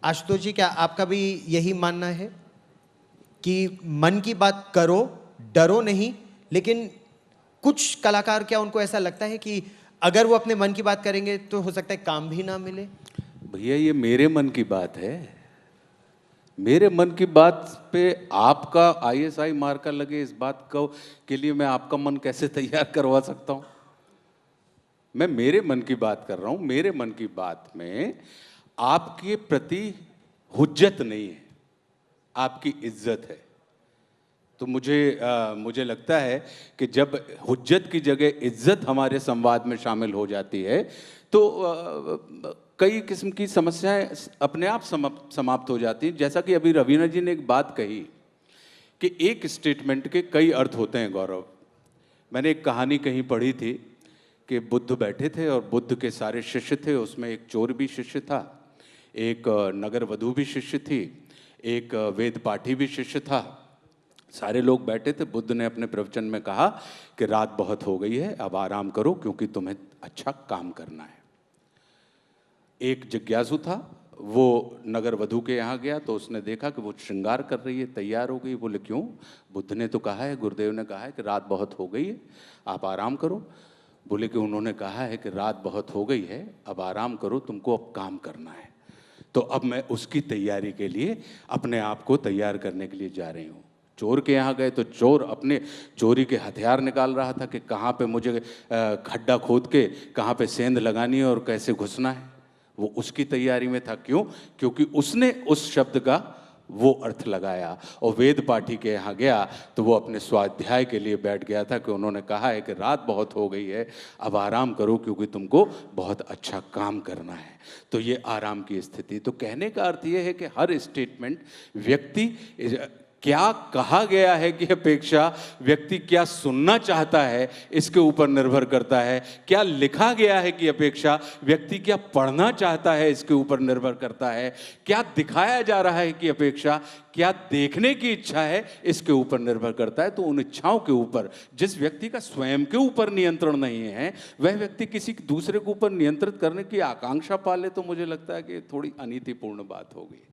आशुतोष जी, क्या आपका भी यही मानना है कि मन की बात करो, डरो नहीं? लेकिन कुछ कलाकार, क्या उनको ऐसा लगता है कि अगर वो अपने मन की बात करेंगे तो हो सकता है काम भी ना मिले? भैया ये मेरे मन की बात है। मेरे मन की बात पे आपका आईएसआई मार्कर लगे इस बात को के लिए मैं आपका मन कैसे तैयार करवा सकता हूं? मैं मेरे मन की बात कर रहा हूं। मेरे मन की बात में आपके प्रति हुज्जत नहीं है, आपकी इज्जत है। तो मुझे लगता है कि जब हुज्जत की जगह इज्जत हमारे संवाद में शामिल हो जाती है तो कई किस्म की समस्याएं अपने आप समाप्त हो जाती हैं। जैसा कि अभी रवीना जी ने एक बात कही कि एक स्टेटमेंट के कई अर्थ होते हैं। गौरव, मैंने एक कहानी कहीं पढ़ी थी कि बुद्ध बैठे थे और बुद्ध के सारे शिष्य थे। उसमें एक चोर भी शिष्य था, एक नगर वधू भी शिष्य थी, एक वेद पाठी भी शिष्य था। सारे लोग बैठे थे। बुद्ध ने अपने प्रवचन में कहा कि रात बहुत हो गई है, अब आराम करो क्योंकि तुम्हें अच्छा काम करना है। एक जिज्ञासु था, वो नगर वधू के यहाँ गया तो उसने देखा कि वो श्रृंगार कर रही है, तैयार हो गई। बोले क्यों? बुद्ध ने तो कहा है, गुरुदेव ने कहा है कि रात बहुत हो गई है, आप आराम करो। बोले कि उन्होंने कहा है कि रात बहुत हो गई है, अब आराम करो, तुमको अब काम करना है। तो अब मैं उसकी तैयारी के लिए अपने आप को तैयार करने के लिए जा रही हूँ। चोर के यहाँ गए तो चोर अपने चोरी के हथियार निकाल रहा था कि कहाँ पे मुझे खड्डा खोद के कहाँ पे सेंध लगानी है और कैसे घुसना है। वो उसकी तैयारी में था। क्यों? क्योंकि उसने उस शब्द का वो अर्थ लगाया। और वेद पाठी के यहाँ गया तो वो अपने स्वाध्याय के लिए बैठ गया था कि उन्होंने कहा है कि रात बहुत हो गई है, अब आराम करो क्योंकि तुमको बहुत अच्छा काम करना है। तो ये आराम की स्थिति। तो कहने का अर्थ ये है कि हर स्टेटमेंट व्यक्ति क्या कहा गया है की अपेक्षा व्यक्ति क्या सुनना चाहता है इसके ऊपर निर्भर करता है। क्या लिखा गया है की अपेक्षा व्यक्ति क्या पढ़ना चाहता है इसके ऊपर निर्भर करता है। क्या दिखाया जा रहा है की अपेक्षा क्या देखने की इच्छा है इसके ऊपर निर्भर करता है। तो उन इच्छाओं के ऊपर जिस व्यक्ति का स्वयं के ऊपर नियंत्रण नहीं है, वह व्यक्ति किसी दूसरे के ऊपर नियंत्रित करने की आकांक्षा पाले तो मुझे लगता है कि थोड़ी अनीतिपूर्ण बात होगी।